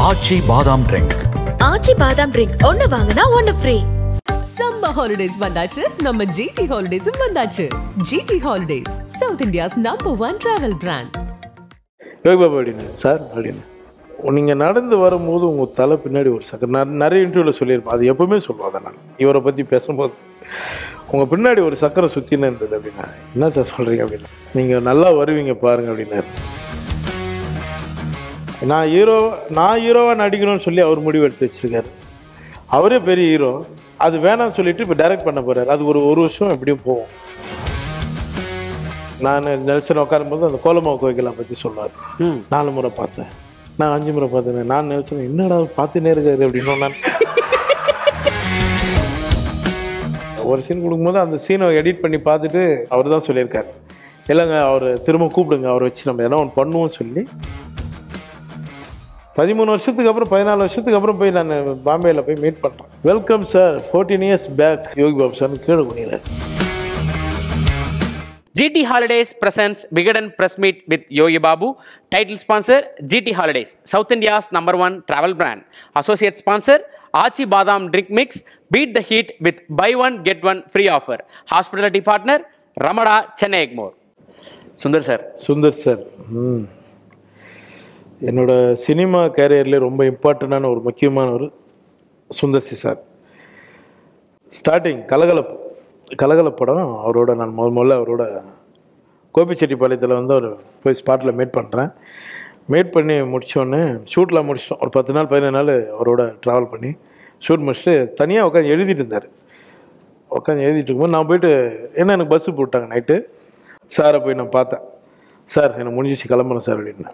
ஆச்சி பாதாம் ட்ரிங்க். ஆச்சி பாதாம் ட்ரிங்க் ஒன்னு வாங்குனா ஒன்னு ஃப்ரீ. சம்மர் ஹாலிடேஸ் வந்தாச்சு, நம்ம ஜிடி ஹாலிடேஸும் வந்தாச்சு. GT holidays, south India's #1 travel brand. Yogi Baba அப்படின்னு சார் அப்படின்னு நீங்கள் நடந்து வரும்போது உங்கள் தலை பின்னாடி ஒரு சக்கரம். நான் நிறைய இன்டர்வியூவில் சொல்லியிருப்பேன், அது எப்பவுமே சொல்லுவாங்க. நான் இவரை பற்றி பேசும்போது உங்கள் பின்னாடி ஒரு சக்கரம் சுற்றினே இருந்தது அப்படின்னா, என்ன சார் சொல்கிறீங்க அப்படின்னா, நீங்கள் நல்லா வருவீங்க பாருங்க அப்படின்னாரு. நான் ஹீரோவாக நடிக்கணும்னு சொல்லி அவர் முடிவு எடுத்து வச்சிருக்காரு. அவரே பெரிய ஹீரோ, அது வேணாம்னு சொல்லிட்டு இப்போ டைரக்ட் பண்ண போகிறார். அது ஒரு வருஷம் எப்படியும் போகும். நான் நெல்சன் உட்காரும்போது அந்த கோலமாவு கோவிக்கலாம் பற்றி சொன்னார். 4 முறை பார்த்தேன், நான் 5 முறை பார்த்தேன். நான் நெல்சன் என்னடா பார்த்துனே இருக்காரு அப்படின்னு நான் ஒரு சீன் கொடுக்கும்போது அந்த சீனை எடிட் பண்ணி பார்த்துட்டு அவர் தான் சொல்லியிருக்காரு, இல்லைங்க அவர் திரும்ப கூப்பிடுங்க, அவரை வச்சு நம்ம என்ன ஒன்று பண்ணுவோம்னு சொல்லி 13 வருஷத்துக்கு அப்புறம் 14 வருஷத்துக்கு அப்புறம் போய் நான் பாம்பேயில் போய் மீட் பண்ணுறேன். Welcome sir, 14 years back Yogi Babu sir கீழே குனிகிறார். GT Holidays presents Vigadan Press Meet with Yogi Babu. Title sponsor GT Holidays, South India's #1 travel brand. Associate sponsor Achi Badam Drink Mix. Beat the heat with buy one get one free offer. Hospitality partner Ramada Chennai Egmore. Sundar sir என்னோட cinema கேரியரில் ரொம்ப இம்பார்ட்டண்டான ஒரு முக்கியமான Sundar C sir. Starting கலகலப்பு படம் அவரோட நான் முதல்ல அவரோட கோபிச்செட்டிப்பாளையத்தில் வந்து அவர் போய் ஸ்பாட்டில் மீட் பண்ணுறேன். மீட் பண்ணி முடித்தோடனே ஷூட்லாம் முடிச்சிட்டோம். ஒரு 10 நாள் 15 நாள் அவரோட ட்ராவல் பண்ணி ஷூட் முடிச்சுட்டு தனியாக உட்காந்து எழுதிட்டு இருந்தார். உட்காந்து எழுதிட்டு இருக்கும்போது நான் போயிட்டு எனக்கு பஸ்ஸு போட்டாங்க நைட்டு. சாரை போய் நான் பார்த்தேன். சார் எனக்கு முடிஞ்சிச்சு, கிளம்புறேன் சார் அப்படின்னா.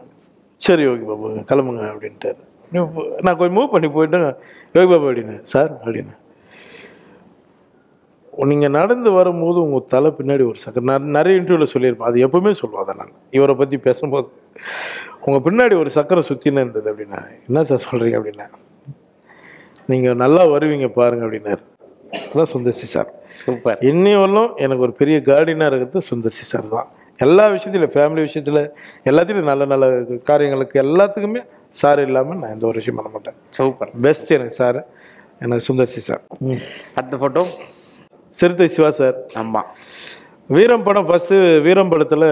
சரி யோகி பாபு கிளம்புங்க அப்படின்ட்டார். நான் கொஞ்சம் மூவ் பண்ணி போயிட்டு யோகி பாபு அப்படின்னு சார் அப்படின்னு நீங்கள் நடந்து வரும்போது உங்கள் தலை பின்னாடி ஒரு சக்கரம். நான் நிறைய இன்டர்வியூவில் சொல்லியிருப்பேன், அது எப்பவுமே சொல்லுவாங்க. நான் இவரை பற்றி பேசும்போது உங்கள் பின்னாடி ஒரு சக்கரம் சுற்றினே இருந்தது அப்படின்னா, என்ன சார் சொல்கிறீங்க அப்படின்னா, நீங்கள் நல்லா வருவீங்க பாருங்க அப்படின்னாரு. அதான் சுந்தர்சி சார். சூப்பர். இன்னையும் எனக்கு ஒரு பெரிய கார்டினாக இருக்கிறது சுந்தர்சி சார் தான். எல்லா விஷயத்திலும், ஃபேமிலி விஷயத்தில் எல்லாத்துலேயும் நல்ல நல்ல காரியங்களுக்கு எல்லாத்துக்குமே சார் இல்லாமல் நான் எந்த ஒரு விஷயம் பண்ண மாட்டேன். சூப்பர். பெஸ்ட் எனக்கு சார், எனக்கு சுந்தர்சி சார். அடுத்த ஃபோட்டோ சிறுத்தை சிவா சார். ஆமாம், வீரம் படம் ஃபஸ்ட்டு. வீரம் படத்தில்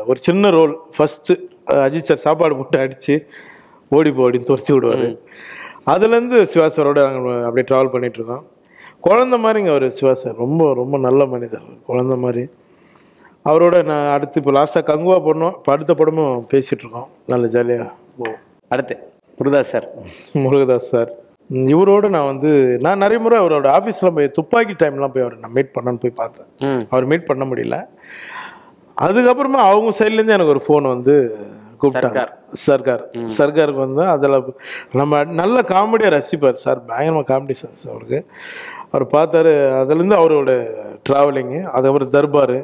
ஒரு சின்ன ரோல். ஃபஸ்ட்டு அஜித் சார் சாப்பாடு போட்டு அடித்து ஓடி போடின்னு துரத்தி விடுவார். அதுலேருந்து சிவா சாரோட நாங்கள் அப்படியே ட்ராவல் பண்ணிகிட்ருக்கோம். குழந்த மாதிரிங்க அவர் சிவா சார். ரொம்ப ரொம்ப நல்ல மனிதர், குழந்த மாதிரி. அவரோட நான் அடுத்து இப்போ லாஸ்ட்டாக கங்குவா பண்ணோம். இப்போ அடுத்த படமும் பேசிகிட்ருக்கோம். நல்ல ஜாலியாக போவோம். அடுத்து முருகதாஸ் சார். இவரோட நான் நிறைய முறை அவரோட ஆஃபீஸில் போய் துப்பாக்கி டைம்லாம் போய் அவரை நான் மீட் பண்ணணுன்னு போய் பார்த்தேன். அவர் மீட் பண்ண முடியல. அதுக்கப்புறமா அவங்க சைட்லேருந்து எனக்கு ஒரு ஃபோன் கூப்பிட்டாங்க. சர்காருக்கு அதில் நம்ம நல்ல காமெடியாக ரசிப்பார் சார், பயங்கரமாக காமெடி சார் அவருக்கு. அவர் பார்த்தாரு. அதுலேருந்து அவரோட ட்ராவலிங்கு, அதுக்கப்புறம் தர்பார்,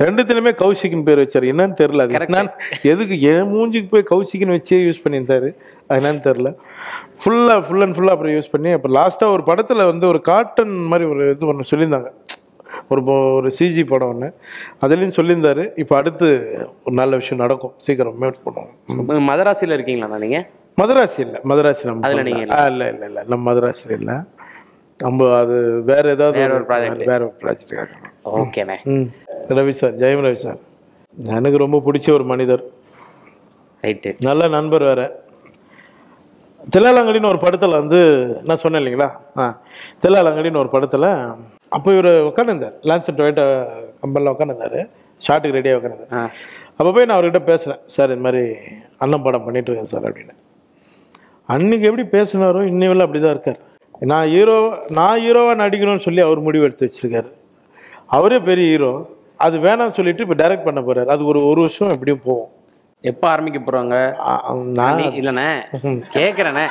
ரெண்டுத்துலையுமே கௌஷிக்னு பேர் வச்சார். என்னன்னு தெரில, அது என்னன்னு எதுக்கு என் மூஞ்சிக்கு போய் கௌஷிக்னு வச்சே யூஸ் பண்ணியிருந்தாரு, அது என்னன்னு தெரில. ஃபுல் அண்ட் ஃபுல்லாக அப்புறம் யூஸ் பண்ணி அப்புறம் லாஸ்ட்டாக ஒரு படத்தில் ஒரு காட்டன் மாதிரி ஒன்று சொல்லியிருந்தாங்க, ஒரு சிஜி படம் ஒன்று, அதுலேயும் சொல்லியிருந்தாரு. இப்போ அடுத்து ஒரு நல்ல விஷயம் நடக்கும், சீக்கிரம் மேட் பண்ணுவோம். மதராசியில் இருக்கீங்களா நீங்கள்? மதராசி நம்ம இல்லை நம்ம மதராசியில் இல்லை. நம்ம அது வேற ஏதாவது வேற ஒரு ப்ராஜெக்ட். ஓகேண்ணே. ரவி சார், ஜெயம் ரவி சார் எனக்கு ரொம்ப பிடிச்ச ஒரு மனிதர், நல்ல நண்பர். வேற தில்லாலங்கடின்னு ஒரு படத்தில் நான் சொன்னேன் இல்லைங்களா, தில்லாலங்கடின்னு ஒரு படத்தில் அப்போ இவர் உட்காந்துருந்தார். லான்சர் டொயோட்டா கம்பெனியில் உட்காந்துருந்தார், ஷார்ட்டுக்கு ரெடியாக உட்காந்துருந்தார். அப்போ போய் நான் அவர்கிட்ட பேசுகிறேன், சார் இது மாதிரி அண்ணன் படம் பண்ணிட்டு இருக்கேன் சார் அப்படின்னு. அன்னைக்கு எப்படி பேசினாரோ இன்னையும் அப்படி தான் இருக்கார். நான் ஹீரோவாக நடிக்கணும்னு சொல்லி அவர் முடிவு எடுத்து வச்சிருக்காரு. அவரே பெரிய ஹீரோ, அது வேணாம்னு சொல்லிட்டு இப்போ டைரக்ட் பண்ண போறாரு. அது ஒரு வருஷம் எப்படியும் போகும். எப்போ ஆரம்பிக்க போறாங்க? இல்லண்ணே கேக்குறேனே,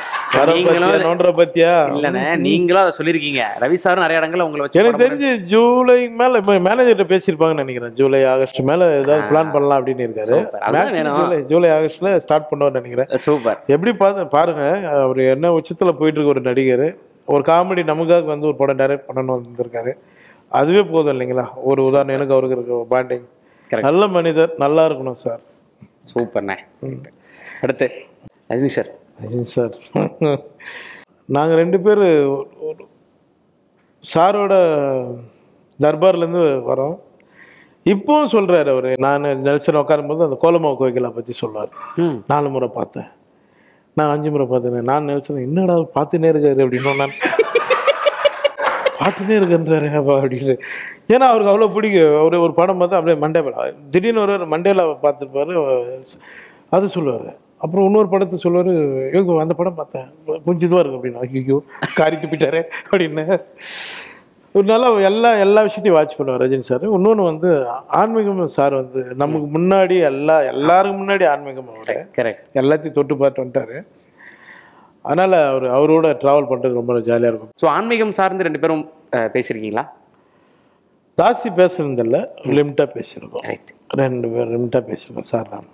பத்தியா இல்லண்ணே நீங்களும் அதை சொல்லிருக்கீங்க. ரவி சாரும் நிறைய இடங்கள்ல உங்களை வச்சு எனக்கு தெரிஞ்சு ஜூலை மேல மேனேஜர்கிட்ட பேசியிருப்பாங்கன்னு நினைக்கிறேன். ஜூலை ஆகஸ்ட் மேல ஏதாவது பிளான் பண்ணலாம் அப்படின்னு இருக்காரு. ஜூலை ஆகஸ்ட்ல ஸ்டார்ட் பண்ணுவார்னு நினைக்கிறேன். சூப்பர். எப்படி பாருங்க, அவர் என்ன உச்சத்துல போயிட்டு இருக்க ஒரு நடிகர், ஒரு காமெடி நமக்காக ஒரு படம் டைரக்ட் பண்ணணும்னு வந்திருக்காரு. அதுவே போதும் இல்லைங்களா? ஒரு உதாரணம் எனக்கு அவருக்கு இருக்க பாண்டிங். நல்ல மனிதர், நல்லா இருக்கணும் சார். சூப்பர்ண்ணே. அடுத்து ரஜினி சார். சார் நாங்கள் 2 பேர் சாரோட தர்பார்லேருந்து வரோம். இப்போவும் சொல்கிறாரு அவர். நான் நெல்சன் உட்காரும்போது அந்த கோலமாவு கோயிலை பற்றி சொல்லுவார். 4 முறை பார்த்தேன், நான் 5 முறை பார்த்தேன். நான் நெல்சன் என்னடா பார்த்துனே இருக்காரு அப்படின்னு. நான் பார்த்துனே இருக்குன்றாரு அப்படின்னு. ஏன்னா அவருக்கு அவ்வளோ பிடிக்கும். ஒரு படம் பார்த்தா அப்படியே மண்டேலா, திடீர்னு ஒரு மண்டேலா பார்த்துருப்பாரு, அது சொல்லுவார். அப்புறம் இன்னொரு படத்தை சொல்லுவார், யோகோ அந்த படம் பார்த்தேன் கொஞ்சம் இதுவாக இருக்கும் அப்படின்னா, ஐயோ காரி துப்பிட்டாரு அப்படின்னு. ஒரு நல்லா எல்லா விஷயத்தையும் வாட்ச் பண்ணுவார் ரஜினி சார். இன்னொன்று வந்து ஆன்மீகம் சார் வந்து நமக்கு முன்னாடி எல்லாருக்கும் முன்னாடி ஆன்மீகம் அவர் எல்லாத்தையும் தொட்டு பார்த்து வந்துட்டாரு. அதனால் அவரோட ட்ராவல் பண்ணுறது ரொம்ப ஜாலியாக இருக்கும். ஸோ ஆன்மீகம் சார்ந்து 2 பேரும் பேசியிருக்கீங்களா? ஜாஸ்தி பேசுறதில்ல, லிமிட்டாக பேசியிருக்கோம். 2 பேர் லிமிட்டாக பேசியிருக்கோம் சார். நான்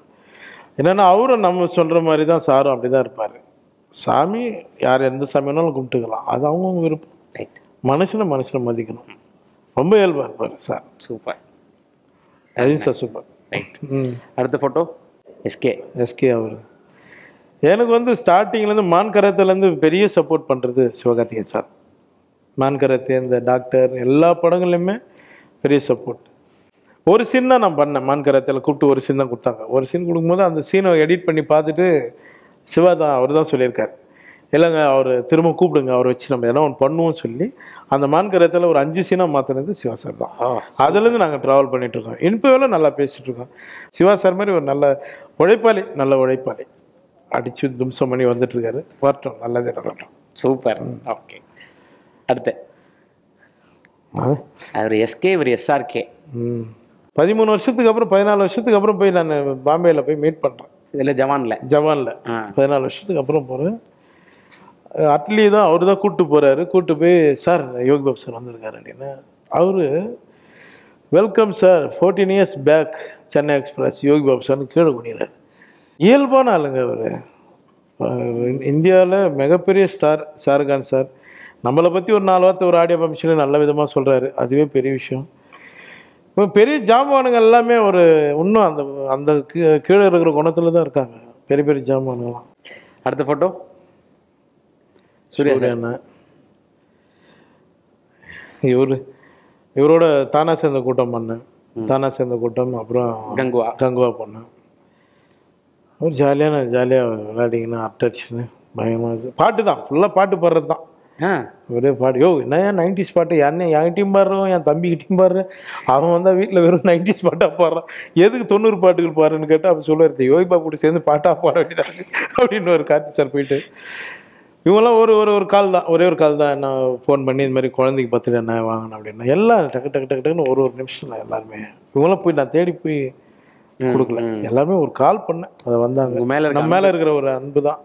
என்னென்னா அவரும் நம்ம சொல்கிற மாதிரி தான் சாரும் அப்படி தான் இருப்பார். சாமி யார் எந்த சாமி வேணாலும் கும்பிட்டுக்கலாம், அது அவங்க விருப்பம். மனுஷனை மதிக்கணும். ரொம்ப இயல்பாக இருப்பார் sir. Super. Rajini sir super. அடுத்த ஃபோட்டோ எஸ்கே அவர். எனக்கு வந்து ஸ்டார்டிங்லேருந்து மான் கராத்தேலேருந்து பெரிய சப்போர்ட் பண்ணுறது சிவகார்த்திகேயன் சார். மான் கராத்தே, இந்த டாக்டர், எல்லா படங்கள்லையுமே பெரிய சப்போர்ட். ஒரு சீன் தான் நான் பண்ணேன் மான் கராத்தேல, கூப்பிட்டு ஒரு சீன் தான் கொடுத்தாங்க. ஒரு சீன் கொடுக்கும்போது அந்த சீனை எடிட் பண்ணி பார்த்துட்டு சிவா தான் அவர் தான் சொல்லியிருக்காரு, இல்லைங்க அவர் திரும்ப கூப்பிடுங்க, அவரை வச்சு நம்ம என்ன ஒன்று பண்ணுவோம்னு சொல்லி அந்த மான் கராத்தேல ஒரு 5 சீனாக மாற்றினது சிவா சார் தான். அதுலேருந்து நாங்கள் ட்ராவல் பண்ணிகிட்ருக்கோம். இன்பவேல நல்லா பேசிகிட்டு இருக்கோம். சிவா சார் மாதிரி ஒரு நல்ல உழைப்பாளி அடிச்சு தும்சம் பண்ணி வந்துட்டு இருக்காரு. வரட்டும், நல்லதே நடக்கட்டும். சூப்பர். ஓகே. அடுத்து அவர் எஸ்கே, இவர் எஸ்ஆர்கே. 13 வருஷத்துக்கு அப்புறம் 14 வருஷத்துக்கு அப்புறம் போய் நான் பாம்பேல போய் மீட் பண்ணுறேன். இதில் ஜவானில் 14 வருஷத்துக்கு அப்புறம் போகிறேன். அட்லி தான் அவர் தான் கூப்பிட்டு போகிறாரு. கூப்பிட்டு போய் சார் யோகி பாபு சார் வந்திருக்காரு அப்படின்னு. அவர் welcome sir 14 years back Chennai Express Yogi Babu சார்னு கீழே குனிறாரு. இயல்பான ஆளுங்க அவர். இந்தியாவில் மிகப்பெரிய ஸ்டார் ஷாருக்கான் சார். நம்மளை பற்றி ஒரு 4 வார்த்தை ஒரு ஆடியோ ஃபங்க்ஷனில் நல்ல விதமாக சொல்கிறாரு, அதுவே பெரிய விஷயம். இப்போ பெரிய ஜாமானுங்க எல்லாமே ஒரு இன்னும் அந்த அந்த கீழே இருக்கிற குணத்தில் தான் இருக்காங்க பெரிய ஜாமானுங்களாம். அடுத்த ஃபோட்டோ சூர்யா. இவரோட தானா சேர்ந்த கூட்டம் பண்ணேன். அப்புறம் கங்குவா பண்ணேன். ஒரு ஜாலியாக விளையாடிங்கன்னு அட்டடிச்சுன்னு பயமாக பாட்டு தான், ஃபுல்லாக பாட்டு பாடுறது தான். ஒரே பாடு. என்ன 90s பாட்டு என் டீம் பாடுறோம், என் தம்பிக்கு டீம் பாடுறேன். அவன் வந்தால் வீட்டில் வெறும் 90s பாட்டாக பாடுறான். எதுக்கு 90 பாட்டுகள் பாடுறேன்னு கேட்டால் அப்போ சொல்லுவார், யோகி பாபு கூட சேர்ந்து பாட்டாக பாட வேண்டியதாக அப்படின்னு ஒரு கார்த்தி சார் போயிட்டு. இவங்கெல்லாம் ஒரு கால் தான், ஒரே ஒரு கால் தான் என்ன ஃபோன் பண்ணி இந்த மாதிரி குழந்தைக்கு பர்த்டே என்ன வாங்கணும் அப்படின்னா எல்லாம் டக்குன்னு ஒரு நிமிஷம் எல்லாருமே. இவங்களாம் போய் நான் தேடி போய் கொடுக்கல, எல்லாருமே ஒரு கால் பண்ணேன், அதை வந்தாங்க. நம்ம மேலே இருக்கிற ஒரு அன்பு தான்.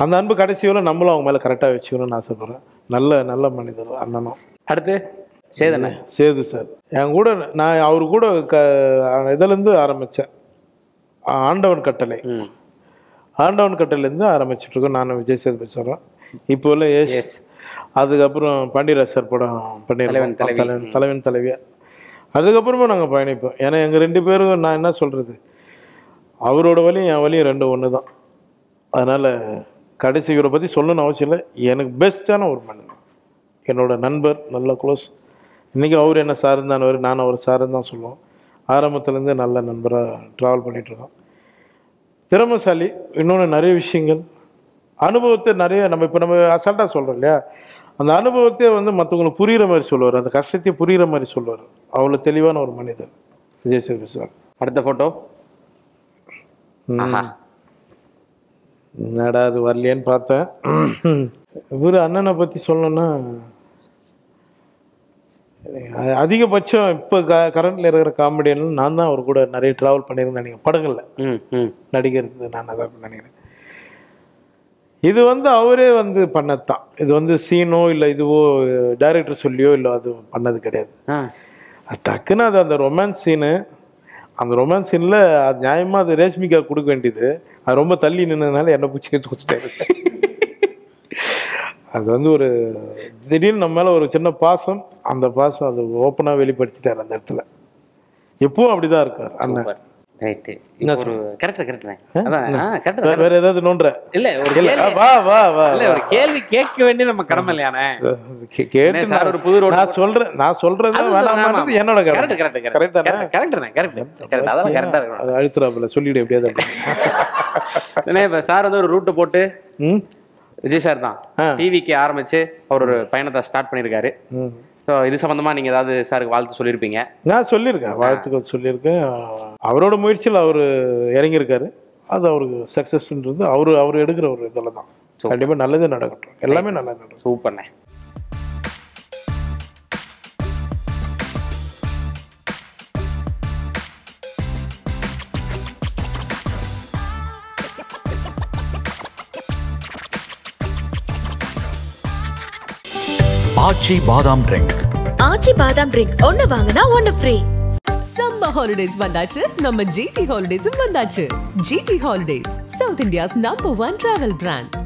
அந்த அன்பு கடைசி வரை நம்மளும் அவங்க மேலே கரெக்டாக வச்சுக்கணும்னு ஆசைப்படுறேன். நல்ல மனிதர் அண்ணனும். அடுத்து சேது சார். என் கூட நான் அவரு கூட இதுலேருந்து ஆரம்பித்தேன். ஆண்டவன் கட்டளைலேருந்து ஆரம்பிச்சுட்ருக்கோம். நான் விஜய் சேதுபதி சாரும் இப்போ இல்லை எஸ். அதுக்கப்புறம் பாண்டியராஜ் சார் படம் பண்ணிடுறோம், தலைவன் தலைவியா. அதுக்கப்புறமா நாங்கள் பயணிப்போம். ஏன்னா எங்கள் 2 பேரும் நான் என்ன சொல்கிறது, அவரோட வழியும் என் வழியும் 2 ஒன்று தான். அதனால் கடைசி இவரை பற்றி சொல்லணும்னு அவசியம் இல்லை. எனக்கு பெஸ்ட்டான ஒரு மனிதன், என்னோட நண்பர், நல்ல க்ளோஸ். இன்றைக்கி அவர் என்ன சார்ந்தானவர், நான் அவர் சார்ந்து தான் சொல்லுவோம். ஆரம்பத்துலேருந்து நல்ல நண்பராக ட்ராவல் பண்ணிகிட்ருக்கோம். திறமைசாலி. இன்னொன்று நிறைய விஷயங்கள் அனுபவத்தை நிறைய நம்ம அசால்ட்டாக சொல்கிறோம் இல்லையா, அந்த அனுபவத்தையே மற்றவங்களுக்கு புரிகிற மாதிரி சொல்லுவார், அந்த கஷ்டத்தையே புரிகிற மாதிரி சொல்லுவார். அவ்வளோ தெளிவான ஒரு மனிதர் விஜய் சேதுபதி சார். அடுத்த ஃபோட்டோ என்னடா அது வரலையேன்னு பார்த்தேன். இவர் அண்ணனை பற்றி சொல்லணும்னா அதிகபட்சம் இப்போ கரண்ட்ல இருக்கிற காமெடியன் நான் தான் அவர் கூட நிறைய ட்ராவல் பண்ணியிருந்தேன். நினைக்கிறேன் படங்களில் நடிக்கிறது நான் அதான் நினைக்கிறேன். இது அவரே பண்ணத்தான். இது சீனோ இல்லை இதுவோ டைரக்டர் சொல்லியோ இல்லை, அது பண்ணது கிடையாது. டக்குன்னு அது அந்த ரொமான்ஸ் சீனு, அந்த ரொமான்ஸ் சீனில் அது நியாயமாக அது ரேஷ்மிகா கொடுக்க வேண்டியது, அது ரொம்ப தள்ளி நின்றதுனால என்னை பிடிச்சி கேட்டு கொடுத்துட்டாரு. அது ஒரு திடீர்னு நம்ம மேலே ஒரு சின்ன பாசம், அந்த பாசம் அது ஓப்பனாக வெளிப்படுத்திட்டார் அந்த இடத்துல. எப்பவும் அப்படிதான் இருக்கார் அண்ணன். ரைட் ஒரு கரெக்ட் அதான் கரெக்ட் வேற ஏதாவது நோன்ற இல்ல ஒரு வா வா வா இல்ல ஒரு கேள்வி கேட்க வேண்டிய நம்ம கடமை இல்லையானே கேட்டு சார் ஒரு புது ரோடு நான் சொல்றது வேணாமான்றது என்னோட கரெக்ட் கரெக்ட் அதெல்லாம் கரெக்டா இருக்கும் அது அழுத்துறாப்புல சொல்லிடு எப்படியாவது இப்ப சார் வந்து ஒரு ரூட் போட்டு விஜய் சார் தான் டிவிக்கு ஆரம்பிச்சு அவர் ஒரு பயணத்தை ஸ்டார்ட் பண்ணிருக்காரு. ஸோ இது சம்பந்தமா நீங்க ஏதாவது சாருக்கு வாழ்த்து சொல்லியிருப்பீங்க? நான் சொல்லியிருக்கேன், வாழ்த்துக்கள் சொல்லியிருக்கேன். அவரோட முயற்சியில் அவர் இறங்கியிருக்காரு. அது அவருக்கு சக்சஸ்ன்றது அவர் எடுக்கிற ஒரு இதில் தான். கண்டிப்பாக நல்லது நடக்கட்டும், எல்லாமே நல்லா நடக்கும். சூப்பர்ண்ணே. ஆச்சி பாதாம் ட்ரிங்க். ஆச்சி பாதாம் ட்ரிங்க் ஒன்னு வாங்குனா ஒன்னு ஃப்ரீ. சம்மர் ஹாலிடேஸ் வந்தாச்சு, நம்ம ஜிடி ஹாலிடேஸும் வந்தாச்சு. GT holidays, south India's number 1 travel brand.